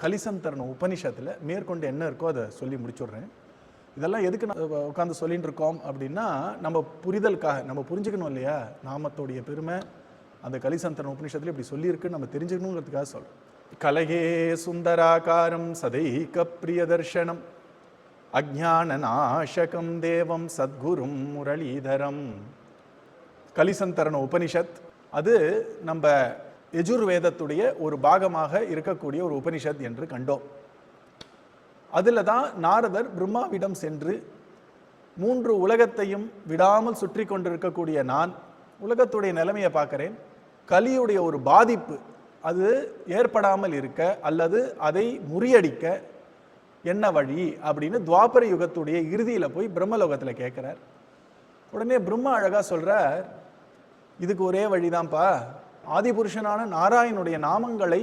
கலிசந்தரன உபனிஷத்தில் மேற்கொண்டு என்ன இருக்கோ அதை சொல்லி முடிச்சுடுறேன். இதெல்லாம் எதுக்கு நான் உட்காந்து சொல்லிட்டு இருக்கோம் அப்படின்னா, நம்ம புரிதலுக்காக, நம்ம புரிஞ்சுக்கணும் இல்லையா நாமத்தோடைய பெருமை. அந்த கலிசந்தரன உபனிஷத்தில் இப்படி சொல்லியிருக்கு, நம்ம தெரிஞ்சுக்கணுங்கிறதுக்காக சொல்கிறேன். கலகே சுந்தராகாரம் சதைக பிரியதர்ஷனம் அஜ்ஞான நாசகம் தேவம் சத்குரும் முரளீதரம். கலிசந்தரன உபனிஷத் அது நம்ம யஜுர்வேதத்துடைய ஒரு பாகமாக இருக்கக்கூடிய ஒரு உபனிஷத் என்று கண்டோம். அதில் தான் நாரதர் பிரம்மாவிடம் சென்று 3 உலகத்தையும் விடாமல் சுற்றி கொண்டிருக்கக்கூடிய நான் உலகத்துடைய நிலைமையை பார்க்குறேன், கலியுடைய ஒரு பாதிப்பு அது ஏற்படாமல் இருக்க அல்லது அதை முறியடிக்க என்ன வழி அப்படின்னு துவாபர யுகத்துடைய இறுதியில் போய் பிரம்மலோகத்தில் கேட்குறார். உடனே பிரம்மா அழகாக சொல்கிறார், இதுக்கு ஒரே வழிதான்ப்பா, ஆதிபுருஷனான நாராயணுடைய நாமங்களை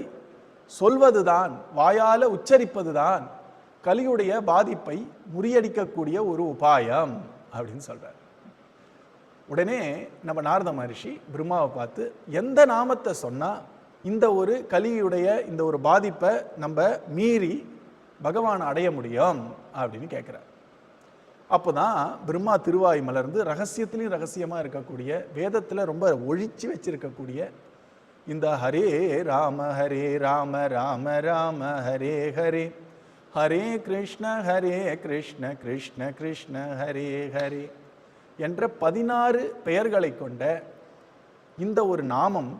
சொல்வதுதான், வாயால் உச்சரிப்பதுதான் கலியுடைய பாதிப்பை முறியடிக்கக்கூடிய ஒரு உபாயம் அப்படின்னு சொல்றார். உடனே நம்ம நாரத மகரிஷி பிரம்மாவை பார்த்து, எந்த நாமத்தை சொன்னா இந்த ஒரு கலியுடைய இந்த ஒரு பாதிப்பை நம்ம மீறி பகவானை அடைய முடியும் அப்படின்னு கேட்குறார். அப்போதான் பிரம்மா திருவாய் மலர்ந்து ரகசியத்திலையும் ரகசியமாக இருக்கக்கூடிய, வேதத்தில் ரொம்ப ஒழிச்சு வச்சிருக்கக்கூடிய இந்த ஹரே ராம ராம ராம ஹரே ஹரே, ஹரே கிருஷ்ண கிருஷ்ண கிருஷ்ண ஹரே ஹரே என்ற 16 பெயர்களை கொண்ட இந்த ஒரு நாமம்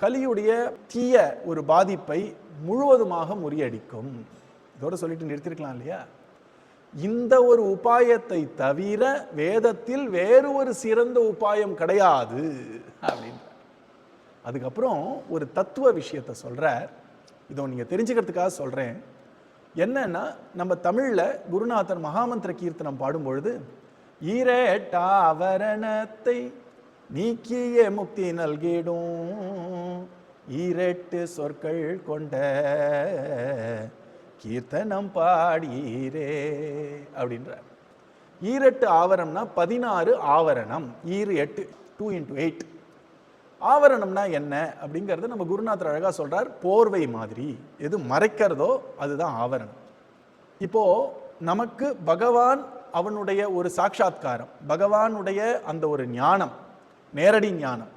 கலியுடைய தீய ஒரு பாதிப்பை முழுவதுமாக முறியடிக்கும். இதோட சொல்லிட்டு நிறுத்திருக்கலாம் இல்லையா? இந்த ஒரு உபாயத்தை தவிர வேதத்தில் வேறு ஒரு சிறந்த உபாயம் கிடையாது அப்படின்ற. அதுக்கப்புறம் ஒரு தத்துவ விஷயத்தை சொல்றார். இதோ நீங்க தெரிஞ்சுக்கிறதுக்காக சொல்றேன். என்னன்னா, நம்ம தமிழ்ல குருநாதர் மகாமந்திர கீர்த்தனம் பாடும்பொழுது ஈரேட்டாவரணத்தை நீக்கிய முக்தி நல்கிடும், ஈரெட்டு சொற்கள் கொண்ட கீர்த்தனம் பாடீரே அப்படின்றார். ஈரெட்டு ஆவரணம்னா 16 ஆவரணம், 8 2 × 8. ஆவரணம்னா என்ன அப்படிங்கிறது நம்ம குருநாதர் அழகா சொல்றார். போர்வை மாதிரி எது மறைக்கிறதோ அதுதான் ஆவரணம். இப்போ நமக்கு பகவான் அவனுடைய ஒரு சாட்சாத்காரம், பகவானுடைய அந்த ஒரு ஞானம், நேரடி ஞானம்,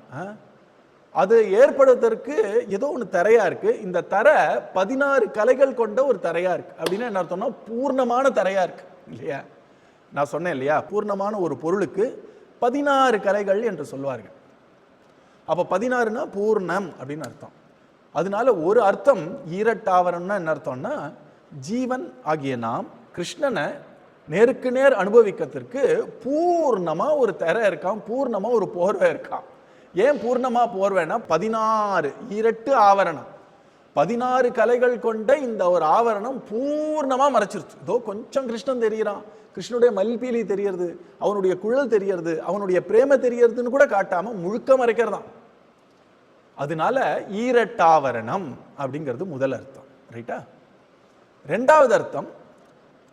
அது ஏற்படுவதற்கு ஏதோ ஒன்று தரையா இருக்கு. இந்த தரை 16 கலைகள் கொண்ட ஒரு தரையா இருக்கு. அப்படின்னா என்ன அர்த்தம்னா, பூர்ணமான தரையா இருக்கு இல்லையா? நான் சொன்னேன் இல்லையா, பூர்ணமான ஒரு பொருளுக்கு 16 கலைகள் என்று சொல்வார்கள். அப்போ 16னா பூர்ணம் அப்படின்னு அர்த்தம். அதனால ஒரு அர்த்தம் ஈரட்டாவரம்னா என்ன அர்த்தம்னா, ஜீவன் ஆகிய நாம் கிருஷ்ணனை நேருக்கு நேர் அனுபவிக்கிறதுக்கு பூர்ணமா ஒரு திரை இருக்கான், பூர்ணமா ஒரு போர்வை இருக்கான். ஏன் பூர்ணமா போர்வைனா, 16 ஈரட்டு ஆவரணம், 16 கலைகள் கொண்ட இந்த ஒரு ஆவரணம் பூர்ணமா மறைச்சிருச்சு. இதோ கொஞ்சம் கிருஷ்ணன் தெரியறான், கிருஷ்ணனுடைய மல்பீலி தெரியறது, அவனுடைய குழல் தெரியறது, அவனுடைய பிரேம தெரியறதுன்னு கூட காட்டாம முழுக்க மறைக்கிறதான். அதனால ஈரட்டாவரணம் அப்படிங்கிறது முதல் அர்த்தம். ரைட்டா? 2வது அர்த்தம்,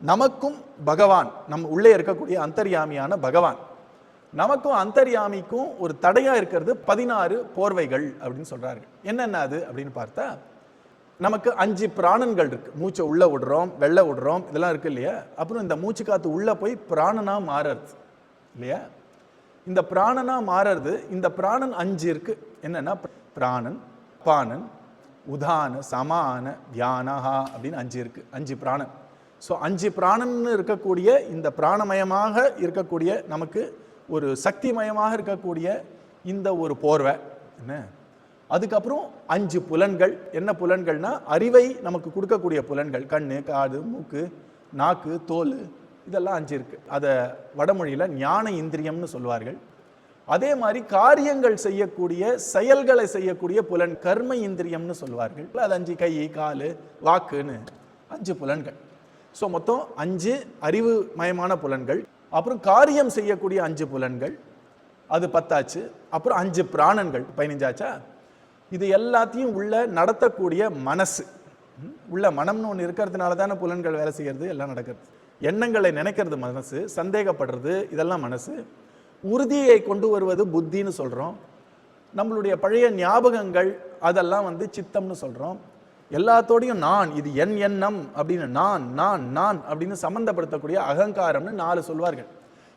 நமக்கும் பகவான், நம் உள்ளே இருக்கக்கூடிய அந்தர்யாமியான பகவான், நமக்கும் அந்தர்யாமிக்கும் ஒரு தடையா இருக்கிறது 16 போர்வைகள் அப்படின்னு சொல்றார்கள். என்னென்ன அது அப்படின்னு பார்த்தா, நமக்கு 5 பிராணன்கள் இருக்கு. மூச்சை உள்ள விடுறோம், வெளில விடுறோம், இதெல்லாம் இருக்கு இல்லையா? அப்புறம் இந்த மூச்சு காத்து உள்ள போய் பிராணனா மாறுறது இல்லையா? இந்த பிராணனா மாறுறது, இந்த பிராணன் 5 இருக்கு. என்னன்னா, பிராணன், பானன், உதான, சமான, தியானஹா அப்படின்னு 5 இருக்கு. 5 பிராணன். ஸோ 5 பிராணன் இருக்கக்கூடிய இந்த பிராணமயமாக இருக்கக்கூடிய, நமக்கு ஒரு சக்திமயமாக இருக்கக்கூடிய இந்த ஒரு போர்வை என்ன. அதுக்கப்புறம் 5 புலன்கள். என்ன புலன்கள்னா, அறிவை நமக்கு கொடுக்கக்கூடிய புலன்கள், கண்ணு, காது, மூக்கு, நாக்கு, தோல், இதெல்லாம் 5 இருக்கு. அதை வடமொழியில் ஞான இந்திரியம்னு சொல்வார்கள். அதே மாதிரி காரியங்கள் செய்யக்கூடிய, செயல்களை செய்யக்கூடிய புலன் கர்ம இந்திரியம்னு சொல்வார்கள். அது 5 கை, கால், வாக்குன்னு 5 புலன்கள். ஸோ மொத்தம் 5 அறிவு மயமான புலன்கள். அப்புறம் காரியம் செய்யக்கூடிய 5 புலன்கள், அது 10 ஆச்சு. அப்புறம் 5 பிராணன்கள் 15 ஆச்சா? இது எல்லாத்தையும் உள்ள நடத்தக்கூடிய மனசு, உள்ள மனம்னு ஒன்று இருக்கிறதுனால தானே புலன்கள் வேலை செய்யறது, எல்லாம் நடக்கிறது. எண்ணங்களை நினைக்கிறது மனசு, சந்தேகப்படுறது இதெல்லாம் மனசு, உறுதியை கொண்டு வருவது புத்தின்னு சொல்கிறோம். நம்மளுடைய பழைய ஞாபகங்கள் அதெல்லாம் சித்தம்னு சொல்கிறோம். எல்லாத்தோடையும் நான், இது என் எண்ணம் அப்படின்னு நான் நான் நான் அப்படின்னு சம்பந்தப்படுத்தக்கூடிய அகங்காரம்னு 4 சொல்வார்கள்.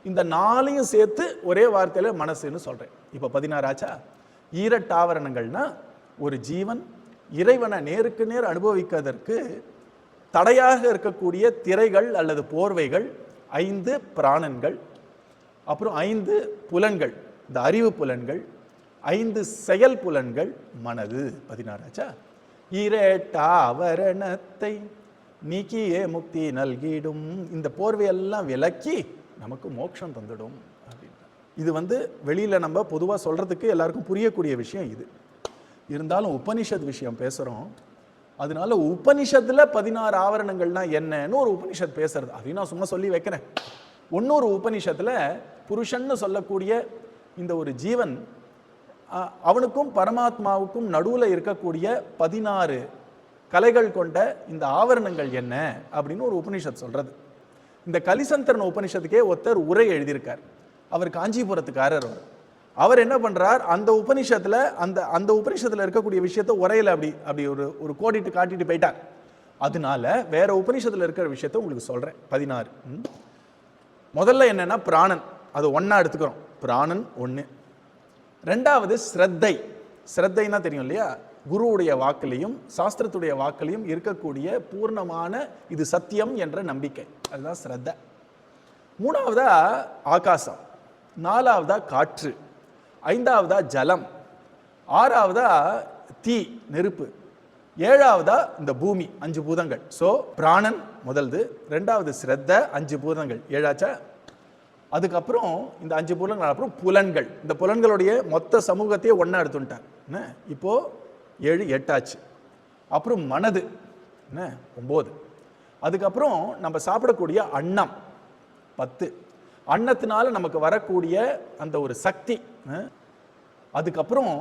இந்த 4ஐயும் சேர்த்து ஒரே வார்த்தையில மனசுன்னு சொல்றேன். இப்ப 16 ஆச்சா? ஈரட்டாவரணங்கள்னா ஒரு ஜீவன் இறைவனை நேருக்கு நேர் அனுபவிக்கிறதற்கு தடையாக இருக்கக்கூடிய திரைகள் அல்லது போர்வைகள் 5 பிராணன்கள், அப்புறம் 5 புலன்கள், இந்த அறிவு புலன்கள், 5 செயல் புலன்கள், மனது. 16 ஆச்சா? ஈரட்டாவரணத்தை நீக்கியே முக்தி நல்கிடும். இந்த போர்வையெல்லாம் விலக்கி நமக்கு மோட்சம் தந்துடும் அப்படின்னா இது வெளியில நம்ம பொதுவாக சொல்றதுக்கு எல்லாருக்கும் புரியக்கூடிய விஷயம் இது. இருந்தாலும் உபனிஷத் விஷயம் பேசுறோம். அதனால உபனிஷத்துல 16 ஆவரணங்கள்னா என்னன்னு ஒரு உபனிஷத் பேசுறது, அதையும் நான் சும்மா சொல்லி வைக்கிறேன். இன்னொரு உபனிஷத்துல புருஷன்னு சொல்லக்கூடிய இந்த ஒரு ஜீவன் அவனுக்கும் பரமாத்மாவுக்கும் நடுவுல இருக்கக்கூடிய 16 கலைகள் கொண்ட இந்த ஆவரணங்கள் என்ன அப்படின்னு ஒரு உபனிஷத் சொல்றது. இந்த கலிசந்தரன் உபனிஷத்துக்கே ஒருத்தர் உரை எழுதியிருக்கார். அவர் காஞ்சிபுரத்துக்காரர். அவர் என்ன பண்றார், அந்த உபனிஷத்துல அந்த உபனிஷத்துல இருக்கக்கூடிய விஷயத்த உரையில அப்படி ஒரு கோடிட்டு காட்டிட்டு போயிட்டார். அதனால வேற உபனிஷத்துல இருக்கிற விஷயத்த உங்களுக்கு சொல்றேன். 16 முதல்ல என்னன்னா பிராணன், அது ஒன்னா எடுத்துக்கிறோம். பிராணன் 1. ரெண்டாவது ஸ்ரத்தை. ஸ்ரத்தைன்னா தெரியும் இல்லையா, குருவுடைய வாக்கிலையும் சாஸ்திரத்துடைய வாக்கிலையும் இருக்கக்கூடிய பூர்ணமான இது சத்தியம் என்ற நம்பிக்கை, அதுதான் ஸ்ரத்த. 3வதா ஆகாசம், 4வதா காற்று, 5வதா ஜலம், 6வதா தீ நெருப்பு, 7வதா இந்த பூமி 5 பூதங்கள். ஸோ பிராணன் முதல்து, 2வது ஸ்ரத்த 5 பூதங்கள் 7 ஆச்சா? அதுக்கப்புறம் இந்த 5 புலன்கள், அப்புறம் புலன்கள். இந்த புலன்களுடைய மொத்த சமூகத்தையே ஒன்றா எடுத்துட்டார். என்ன இப்போ 7 8 ஆச்சு. அப்புறம் மனது என்ன 9. அதுக்கப்புறம் நம்ம சாப்பிடக்கூடிய அன்னம் 10. அன்னத்தினால நமக்கு வரக்கூடிய அந்த ஒரு சக்தி. அதுக்கப்புறம்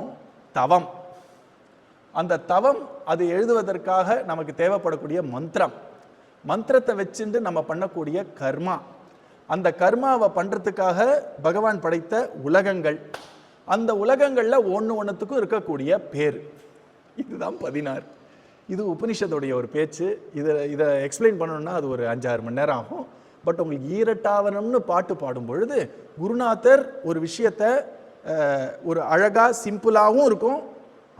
தவம், அந்த தவம் அது எழுதுவதற்காக நமக்கு தேவைப்படக்கூடிய மந்திரம், மந்திரத்தை வச்சுட்டு நம்ம பண்ணக்கூடிய கர்மா, அந்த கர்மாவை பண்றதுக்காக பகவான் படைத்த உலகங்கள், அந்த உலகங்கள்ல ஒன்றுத்துக்கும் இருக்கக்கூடிய பேர். இதுதான் 16. இது உபனிஷத்துடைய ஒரு பேச்சு. இதை எக்ஸ்பிளைன் பண்ணணும்னா அது ஒரு 5-6 மணி நேரம் ஆகும். பட் உங்களுக்கு ஈரட்டாவரணம்னு பாட்டு பாடும் பொழுது குருநாதர் ஒரு விஷயத்த ஒரு அழகா சிம்பிளாகவும் இருக்கும்,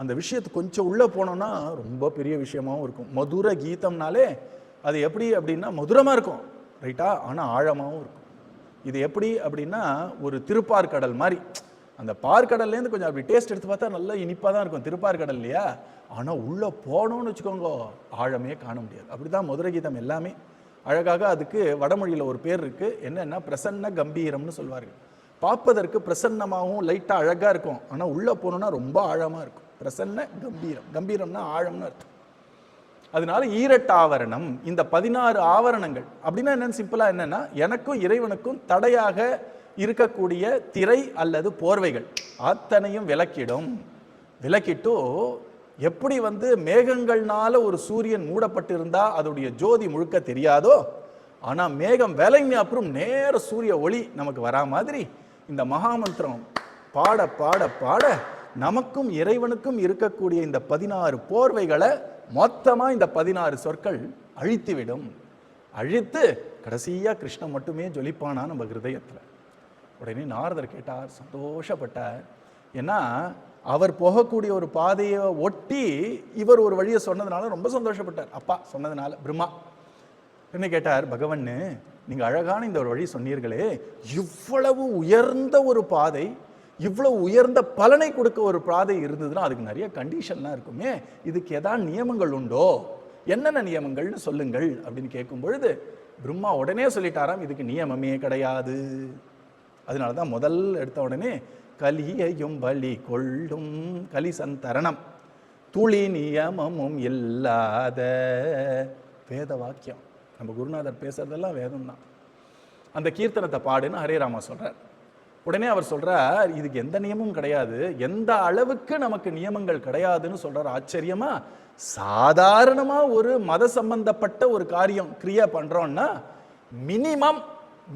அந்த விஷயத்துக்கு கொஞ்சம் உள்ள போனோம்னா ரொம்ப பெரிய விஷயமாகவும் இருக்கும். மதுர கீதம்னாலே அது எப்படி அப்படின்னா மதுரமா இருக்கும் ரைட்டா, ஆனால் ஆழமாகவும் இருக்கும். இது எப்படி அப்படின்னா ஒரு திருப்பார்கடல் மாதிரி. அந்த பார்க்கடல்லேருந்து கொஞ்சம் அப்படி டேஸ்ட் எடுத்து பார்த்தா நல்லா இனிப்பாக தான் இருக்கும் திருப்பார்கடல் இல்லையா, ஆனால் உள்ளே போனோன்னு வச்சுக்கோங்க ஆழமே காண முடியாது. அப்படி தான் மதுர கீதம் எல்லாமே அழகாக. அதுக்கு வடமொழியில் ஒரு பேர் இருக்குது, என்னென்னா பிரசன்ன கம்பீரம்னு சொல்வார்கள். பார்ப்பதற்கு பிரசன்னமாகவும் லைட்டாக அழகாக இருக்கும், ஆனால் உள்ளே போனோன்னா ரொம்ப ஆழமாக இருக்கும். பிரசன்ன கம்பீரம், கம்பீரம்னா ஆழம்னு அர்த்தம். அதனால ஈரட்டாவரணம், இந்த 16 ஆவரணங்கள் அப்படின்னா என்னன்னு சிம்பிளா என்னன்னா, எனக்கும் இறைவனுக்கும் தடையாக இருக்கக்கூடிய திரை அல்லது போர்வைகள் அத்தனையும் விலக்கிடும். விலக்கிட்டு எப்படி மேகங்கள்னால ஒரு சூரியன் மூடப்பட்டிருந்தா அதோடைய ஜோதி முழுக்க தெரியாதோ, ஆனா மேகம் விலகின அப்புறம் நேர சூரிய ஒளி நமக்கு வரா மாதிரி இந்த மகாமந்திரம் பாட பாட பாட நமக்கும் இறைவனுக்கும் இருக்கக்கூடிய இந்த 16 போர்வைகளை மொத்தமா இந்த 16 சொற்கள் அழித்துவிடும். அழித்து கடைசியா கிருஷ்ணன் மட்டுமே ஜொலிப்பானா நம்ம ஹிருதயத்துல. உடனே நாரதர் கேட்டார், சந்தோஷப்பட்டார். ஏன்னா அவர் போகக்கூடிய ஒரு பாதையை ஒட்டி இவர் ஒரு வழியை சொன்னதுனால ரொம்ப சந்தோஷப்பட்டார். அப்பா சொன்னதுனால பிரம்மா என்ன கேட்டார், பகவன் நீங்க அழகான இந்த ஒரு வழி சொன்னீர்களே, இவ்வளவு உயர்ந்த ஒரு பாதை, இவ்வளவு உயர்ந்த பலனை கொடுக்க ஒரு பாதை இருந்ததுன்னா அதுக்கு நிறைய கண்டிஷன்லாம் இருக்குமே, இதுக்கு ஏதாவது நியமங்கள் உண்டோ, என்னென்ன நியமங்கள்னு சொல்லுங்கள் அப்படின்னு கேட்கும் பொழுது பிரம்மா உடனே சொல்லிட்டாராம், இதுக்கு நியமமே கிடையாது. அதனால தான் முதல் எடுத்த உடனே கலியையும் பலி கொள்ளும் கலிசந்தரணம் துளி நியமமும் இல்லாத வேத வாக்கியம். நம்ம குருநாதர் பேசுறதெல்லாம் வேதம் தான். அந்த கீர்த்தனத்தை பாடுன்னு ஹரே ராமா சொல்றார். உடனே அவர் சொல்றார், இதுக்கு எந்த நியமமும் கிடையாது. எந்த அளவுக்கு நமக்கு நியமங்கள் கிடையாதுன்னு சொல்றார். ஆச்சரியமா, சாதாரணமா ஒரு மத சம்பந்தப்பட்ட ஒரு காரியம் கிரியா பண்றோம்னா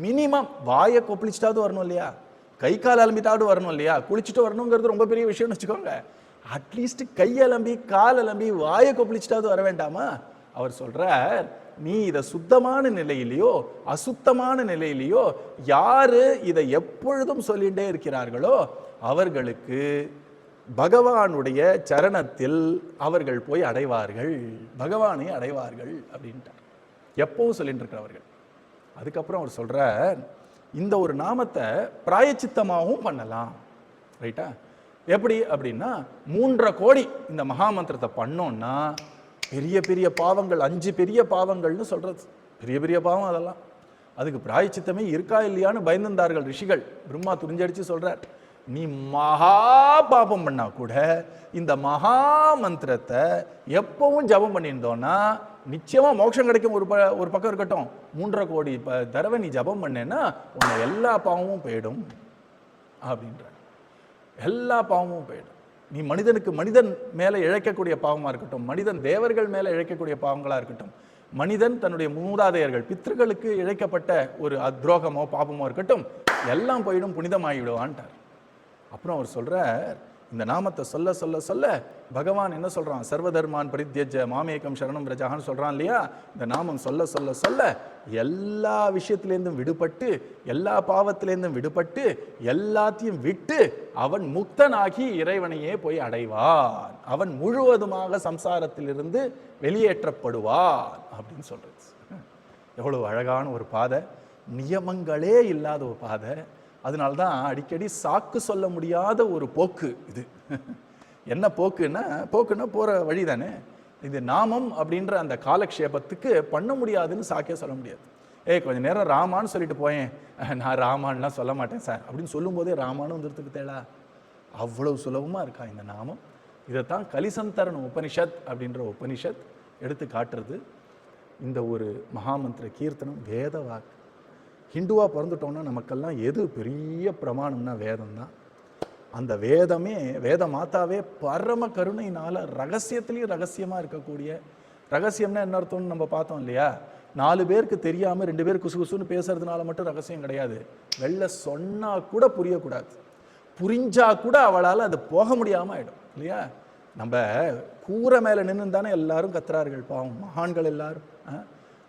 மினிமம் வாயை கொப்பளிச்சிட்டாவது வரணும் இல்லையா, கை கால் அலம்பிட்டாவது வரணும் இல்லையா, குளிச்சுட்டு வரணுங்கிறது ரொம்ப பெரிய விஷயம்னு வச்சுக்கோங்க. அட்லீஸ்ட் கையலம்பி காலலம்பி வாயை கொப்பளிச்சிட்டாவது வர வேண்டாமா? அவர் சொல்றார், நீ இதை சுத்தமான நிலையிலையோ அசுத்தமான நிலையிலையோ யாரு இதை எப்பொழுதும் சொல்லிட்டே இருக்கிறார்களோ அவர்களுக்கு பகவானுடைய சரணத்தில் அவர்கள் போய் அடைவார்கள், பகவானை அடைவார்கள் அப்படின்ட்டார். எப்பவும் சொல்லிட்டு இருக்கிறவர்கள். அதுக்கப்புறம் அவர் சொல்றார், இந்த ஒரு நாமத்தை பிராயச்சித்தமாகவும் பண்ணலாம். ரைட்டா? எப்படி அப்படின்னா 3.5 கோடி இந்த மகாமந்திரத்தை பண்ணோம்னா பெரிய பெரிய பாவங்கள், 5 பெரிய பாவங்கள்னு சொல்றது, பெரிய பெரிய பாவம் அதெல்லாம். அதுக்கு பிராயச்சித்தமே இருக்கா இல்லையான்னு பயந்திருந்தார்கள் ரிஷிகள். பிரம்மா துணிஞ்சடிச்சு சொல்றார், நீ மகா பாபம் பண்ணா கூட இந்த மகா மந்திரத்தை எப்பவும் ஜபம் பண்ணியிருந்தோம்னா நிச்சயமா மோட்சம் கிடைக்கும். ஒரு பக்கம் இருக்கட்டும், 3.5 கோடி தடவை நீ ஜபம் பண்ணேன்னா உன்னை எல்லா பாவமும் போயிடும் அப்படின்ற. எல்லா பாவமும் போயிடும். நீ மனிதனுக்கு மனிதன் மேலே இழைக்கக்கூடிய பாவமா இருக்கட்டும், மனிதன் தேவர்கள் மேலே இழைக்கக்கூடிய பாவங்களா இருக்கட்டும், மனிதன் தன்னுடைய மூதாதையர்கள் பித்ருக்களுக்கு இழைக்கப்பட்ட ஒரு துரோகமோ பாபமோ இருக்கட்டும், எல்லாம் போயிடும், புனிதமாகிவிடுவான்ட்டார். அப்புறம் அவர் சொல்றார், இந்த நாமத்தை சொல்ல சொல்ல சொல்ல பகவான் என்ன சொல்றான், சர்வதர்மான் பரித்யஜ மாமேகம் சரணம் பிரஜான்னு சொல்றான் இல்லையா? இந்த நாமம் சொல்ல சொல்ல சொல்ல எல்லா விஷயத்திலேருந்தும் விடுபட்டு, எல்லா பாவத்திலேருந்தும் விடுபட்டு, எல்லாத்தையும் விட்டு அவன் முக்தனாகி இறைவனையே போய் அடைவான், அவன் முழுவதுமாக சம்சாரத்திலிருந்து வெளியேற்றப்படுவான் அப்படின்னு சொல்றது. எவ்வளவு அழகான ஒரு பாதை, நியமங்களே இல்லாத ஒரு பாதை. அதனால்தான் அடிக்கடி சாக்கு சொல்ல முடியாத ஒரு போக்கு இது. என்ன போக்குன்னா போற வழி தானே. இது நாமம் அப்படின்ற அந்த காலக்ஷேபத்துக்கு பண்ண முடியாதுன்னு சாக்கே சொல்ல முடியாது. கொஞ்ச நேரம் ராமான்னு சொல்லிட்டு போயேன், நான் ராமான்லாம் சொல்ல மாட்டேன் சார் அப்படின்னு சொல்லும் போதே ராமானு வந்துருக்கு தேடா. அவ்வளவு சுலபமா இருக்கா இந்த நாமம். இதைத்தான் கலிசந்தரன் உபனிஷத் அப்படின்ற உபனிஷத் எடுத்து காட்டுறது. இந்த ஒரு மகாமந்திர கீர்த்தனம் வேத வாக்கு. ஹிந்துவா பிறந்துட்டோம்னா நமக்கெல்லாம் எது பெரிய பிரமாணம்னா வேதம் தான். அந்த வேதமே, வேத மாதாவே பரம கருணையினால ரகசியத்திலையும் ரகசியமா இருக்கக்கூடிய, ரகசியம்னா என்ன அர்த்தம்னு நம்ம பார்த்தோம் இல்லையா? 4 பேருக்கு தெரியாம 2 பேர் குசு குசுன்னு பேசுறதுனால மட்டும் ரகசியம் கிடையாது. வெளில சொன்னா கூட புரியக்கூடாது, புரிஞ்சா கூட அவளால் அது போக முடியாம ஆயிடும் இல்லையா? நம்ம கூரை மேல நின்று தானே எல்லாரும் கத்துறார்கள் பாவம் மகான்கள் எல்லாரும்.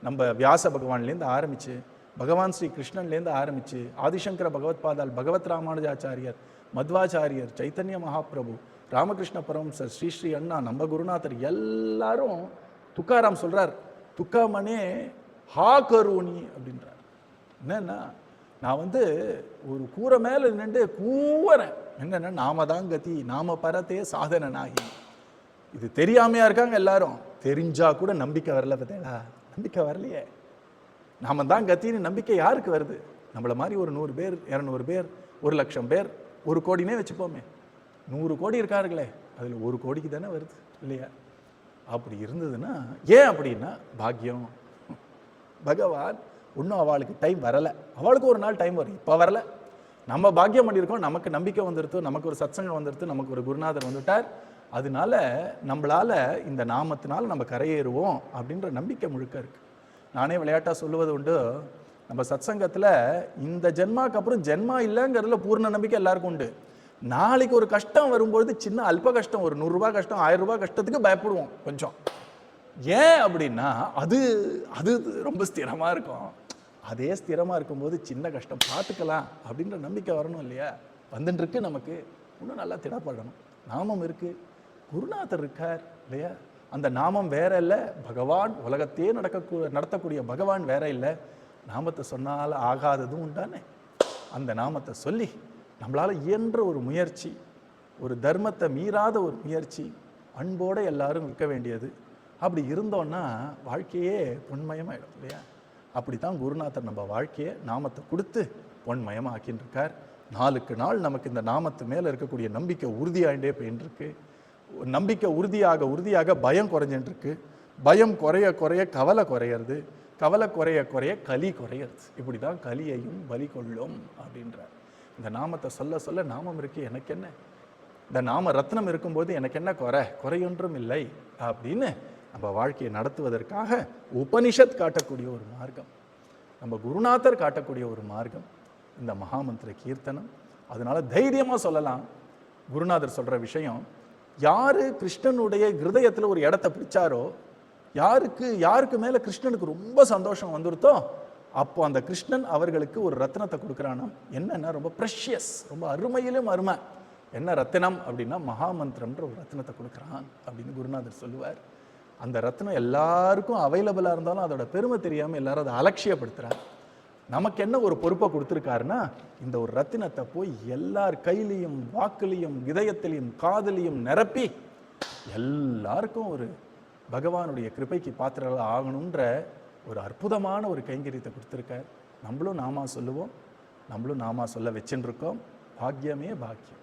நம்ம வியாச பகவான்லேருந்து ஆரம்பிச்சு, பகவான் ஸ்ரீ கிருஷ்ணன்லேருந்து ஆரம்பிச்சு, ஆதிசங்கர பகவத் பாதால், பகவத் ராமானுஜாச்சாரியர், மத்வாச்சாரியர், சைத்தன்ய மகாபிரபு, ராமகிருஷ்ண பரமஹம்சர், ஸ்ரீ ஸ்ரீ அண்ணா, நம்ம குருநாதர் எல்லாரும் துக்காராம் சொல்றார், துக்காமனே ஹா கருணி அப்படின்றார். என்னன்னா, நான் ஒரு கூரை மேல நின்று கூவறேன், என்னன்னா நாம தான் கதி, நாம பரத்தே சாதனனாகி. இது தெரியாமையா இருக்காங்க எல்லாரும், தெரிஞ்சா கூட நம்பிக்கை வரல. பார்த்தேடா, நம்பிக்கை வரலையே. நாம தான் கத்தின்னு நம்பிக்கை யாருக்கு வருது? நம்மள மாதிரி ஒரு 100 பேர், 200 பேர், 1 லட்சம் பேர், 1 கோடினே வச்சுப்போமே, 100 கோடி இருக்காருங்களே, அதுல 1 கோடிக்கு தானே வருது இல்லையா? அப்படி இருந்ததுன்னா ஏன் அப்படின்னா பாக்கியம். பகவான் இன்னும் அவளுக்கு டைம் வரல, அவளுக்கு ஒரு நாள் டைம் வரும், இப்போ வரல. நம்ம பாக்கியம் பண்ணியிருக்கோம், நமக்கு நம்பிக்கை வந்துடுத்து, நமக்கு ஒரு சத்சங்கம் வந்துடுத்து, நமக்கு ஒரு குருநாதர் வந்துட்டார். அதனால நம்மளால இந்த நாமத்தினால நம்ம கரையேறுவோம் அப்படின்ற நம்பிக்கை முழுக்க இருக்கு. நானே விளையாட்டா சொல்லுவது உண்டு, நம்ம சத்சங்கத்தில் இந்த ஜென்மாக்கு அப்புறம் ஜென்மா இல்லைங்கிறதுல பூர்ண நம்பிக்கை எல்லாருக்கும் உண்டு. நாளைக்கு ஒரு கஷ்டம் வரும்பொழுது சின்ன அல்ப கஷ்டம், ஒரு 100 ரூபாய் கஷ்டம், 1000 ரூபாய் கஷ்டத்துக்கு பயப்படுவோம் கொஞ்சம். ஏன் அப்படின்னா அது அது ரொம்ப ஸ்திரமா இருக்கும். அதே ஸ்திரமா இருக்கும்போது சின்ன கஷ்டம் பார்த்துக்கலாம் அப்படின்ற நம்பிக்கை வரணும் இல்லையா? வந்துட்டு இருக்கு நமக்கு, இன்னும் நல்லா திடப்படணும். நாமம் இருக்கு, குருநாதர் இருக்கார் இல்லையா? அந்த நாமம் வேற இல்லை, பகவான் உலகத்தையே நடத்தக்கூடிய பகவான் வேற இல்லை. நாமத்தை சொன்னால் ஆகாததும் உண்டானே. அந்த நாமத்தை சொல்லி நம்மளால இயன்ற ஒரு முயற்சி, ஒரு தர்மத்தை மீறாத ஒரு முயற்சி, அன்போட எல்லாரும் இருக்க வேண்டியது. அப்படி இருந்தோன்னா வாழ்க்கையே பொன்மயமாயிடும் இல்லையா? அப்படித்தான் குருநாதர் நம்ம வாழ்க்கையை நாமத்தை கொடுத்து பொன்மயமாக்கின்னு இருக்கார். நாளுக்கு நாள் நமக்கு இந்த நாமத்து மேலே இருக்கக்கூடிய நம்பிக்கை உறுதியாயிட்டே போயின்னு இருக்கு. நம்பிக்கை உறுதியாக உறுதியாக பயம் குறைஞ்சிட்டு இருக்கு. பயம் குறைய குறைய கவலை குறையிறது, கவலை குறைய குறைய கலி குறையிறது. இப்படி தான் கலியையும் பலி கொள்ளும் அப்படின்றார். இந்த நாமத்தை சொல்ல சொல்ல நாமம் இருக்கு எனக்கு என்ன, இந்த நாம ரத்னம் இருக்கும்போது எனக்கு என்ன குறையொன்றும் இல்லை அப்படின்னு நம்ம வாழ்க்கையை நடத்துவதற்காக உபனிஷத் காட்டக்கூடிய ஒரு மார்க்கம், நம்ம குருநாதர் காட்டக்கூடிய ஒரு மார்க்கம் இந்த மகாமந்திர கீர்த்தனம். அதனால தைரியமாக சொல்லலாம், குருநாதர் சொல்கிற விஷயம் யாரு கிருஷ்ணனுடைய ஹிருதயத்துல ஒரு இடத்த பிடிச்சாரோ, யாருக்கு மேல கிருஷ்ணனுக்கு ரொம்ப சந்தோஷம் வந்துருத்தோ, அப்போ அந்த கிருஷ்ணன் அவர்களுக்கு ஒரு ரத்னத்தை கொடுக்குறானாம். என்னன்னா ரொம்ப ப்ரெஷியஸ், ரொம்ப அருமையிலும் அருமை. என்ன ரத்தினம் அப்படின்னா மகாமந்திரம்ன்ற ஒரு ரத்னத்தை கொடுக்குறான் அப்படின்னு குருநாதர் சொல்லுவார். அந்த ரத்னம் எல்லாருக்கும் அவைலபிளாக இருந்தாலும் அதோட பெருமை தெரியாமல் எல்லாரும் அதை அலட்சியப்படுத்துகிறார். நமக்கு என்ன ஒரு பொறுப்பை கொடுத்துருக்காருன்னா, இந்த ஒரு ரத்தினத்தை போய் எல்லார் கையிலையும் வாக்குலையும் இதயத்திலையும் காதலையும் நிரப்பி எல்லாருக்கும் ஒரு பகவானுடைய கிருபைக்கு பாத்திரங்கள் ஆகணுன்ற ஒரு அற்புதமான ஒரு கைங்கரியத்தை கொடுத்துருக்கார். நம்மளும் நாமா சொல்லுவோம், நம்மளும் நாமா சொல்ல வச்சுருக்கோம். பாக்கியமே பாக்கியம்.